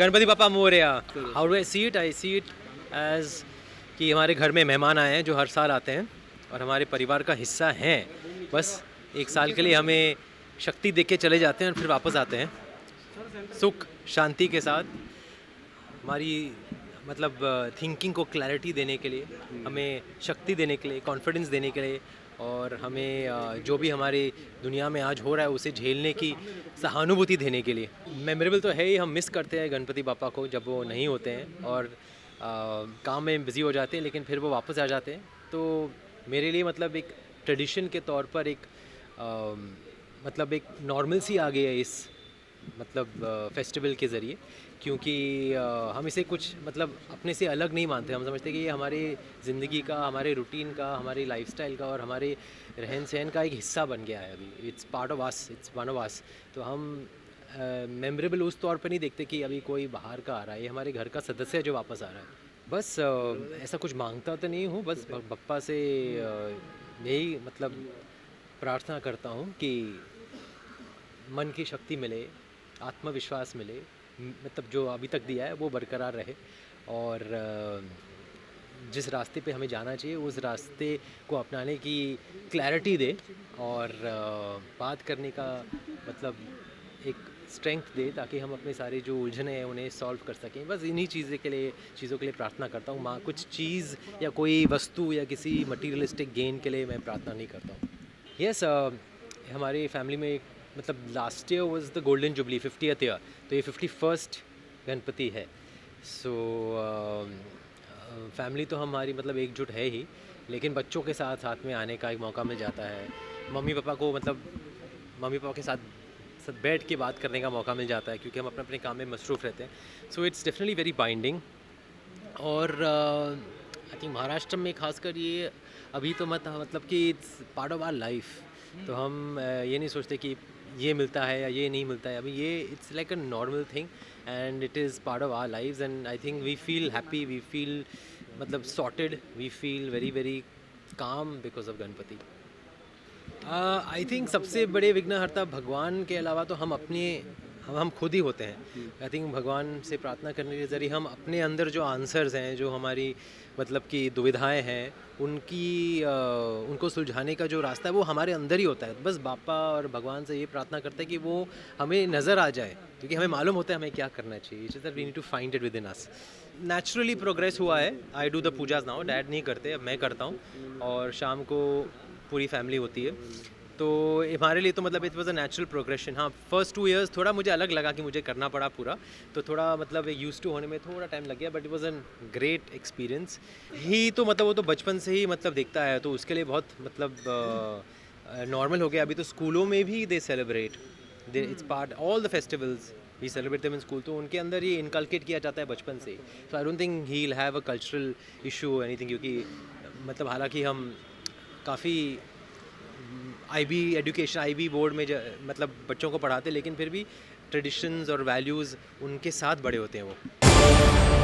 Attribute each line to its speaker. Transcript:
Speaker 1: Ganpati Bappa Morya. How do I see it as कि हमारे घर में मेहमान आए हैं जो हर साल आते हैं और हमारे परिवार का हिस्सा हैं। बस एक साल के लिए हमें शक्ति दे के चले जाते हैं और फिर वापस आते हैं सुख शांति के साथ, हमारी मतलब थिंकिंग को क्लैरिटी देने के लिए, हमें शक्ति देने के लिए, कॉन्फिडेंस देने के लिए, और हमें जो भी हमारी दुनिया में आज हो रहा है उसे झेलने की सहानुभूति देने के लिए। मेमोरेबल तो है ही, हम मिस करते हैं गणपति पापा को जब वो नहीं होते हैं और काम में बिज़ी हो जाते हैं, लेकिन फिर वो वापस आ जाते हैं। तो मेरे लिए मतलब एक ट्रेडिशन के तौर पर एक मतलब एक नॉर्मल आ गई है इस मतलब फेस्टिवल के ज़रिए, क्योंकि हम इसे कुछ मतलब अपने से अलग नहीं मानते। हम समझते हैं कि ये हमारी ज़िंदगी का, हमारे रूटीन का, हमारी लाइफस्टाइल का और हमारे रहन सहन का एक हिस्सा बन गया है अभी। It's part of us, it's one of us. तो हम मेमोरेबल उस तौर पर नहीं देखते कि अभी कोई बाहर का आ रहा है, ये हमारे घर का सदस्य है जो वापस आ रहा है। बस ऐसा कुछ मांगता तो नहीं हूँ, बस बप्पा से यही मतलब प्रार्थना करता हूँ कि मन की शक्ति मिले, आत्मविश्वास मिले, मतलब जो अभी तक दिया है वो बरकरार रहे, और जिस रास्ते पे हमें जाना चाहिए उस रास्ते को अपनाने की क्लैरिटी दे, और बात करने का मतलब एक स्ट्रेंथ दे, ताकि हम अपने सारे जो उलझने हैं उन्हें सॉल्व कर सकें। बस इन्हीं चीज़ों के लिए प्रार्थना करता हूँ। माँ कुछ चीज़ या कोई वस्तु या किसी मटीरियलिस्टिक गेन के लिए मैं प्रार्थना नहीं करता हूँ। यस, हमारी फैमिली में मतलब last year was the golden jubilee, 50th year, तो ये 51st गणपति है। सो फैमिली तो हमारी मतलब एकजुट है ही, लेकिन बच्चों के साथ में आने का एक मौका मिल जाता है। मम्मी पापा के साथ बैठ के बात करने का मौका मिल जाता है, क्योंकि हम अपने अपने काम में मसरूफ़ रहते हैं। So it's definitely very binding. और आई थिंक महाराष्ट्र में खासकर ये अभी तो मतलब कि it's part of our life. तो हम ये नहीं सोचते कि ये मिलता है या ये नहीं मिलता है, अभी ये it's like a normal thing and it is part of our lives, and I think we feel happy, we feel मतलब sorted, we feel very very calm because of Ganpati. I think सबसे बड़े विघ्नहर्ता भगवान के अलावा तो हम खुद ही होते हैं। आई थिंक भगवान से प्रार्थना करने के ज़रिए हम अपने अंदर जो आंसर्स हैं, जो हमारी मतलब कि दुविधाएं हैं, उनको सुलझाने का जो रास्ता है वो हमारे अंदर ही होता है। बस बापा और भगवान से ये प्रार्थना करते हैं कि वो हमें नज़र आ जाए, क्योंकि हमें मालूम होता है हमें क्या करना चाहिए। It's that we need to find it within us. Naturally progress हुआ है। I do the pujas now, dad नहीं करते, अब मैं करता हूँ, और शाम को पूरी फैमिली होती है। तो हमारे लिए तो मतलब it was a natural progression. हाँ, फर्स्ट 2 इयर्स थोड़ा मुझे अलग लगा कि मुझे करना पड़ा पूरा, तो थोड़ा मतलब यूज़ टू होने में थोड़ा टाइम लग गया, but it was an great experience ही। तो मतलब वो तो बचपन से ही मतलब देखता है, तो उसके लिए बहुत मतलब नॉर्मल हो गया। अभी तो स्कूलों में भी they celebrate, it's part all the festivals we celebrate them in school, तो उनके अंदर ये इनकलकेट किया जाता है बचपन से। So I don't think he will have a cultural issue anything, क्योंकि मतलब हालांकि हम काफ़ी आईबी बोर्ड में मतलब बच्चों को पढ़ाते, लेकिन फिर भी ट्रेडिशंस और वैल्यूज़ उनके साथ बड़े होते हैं वो।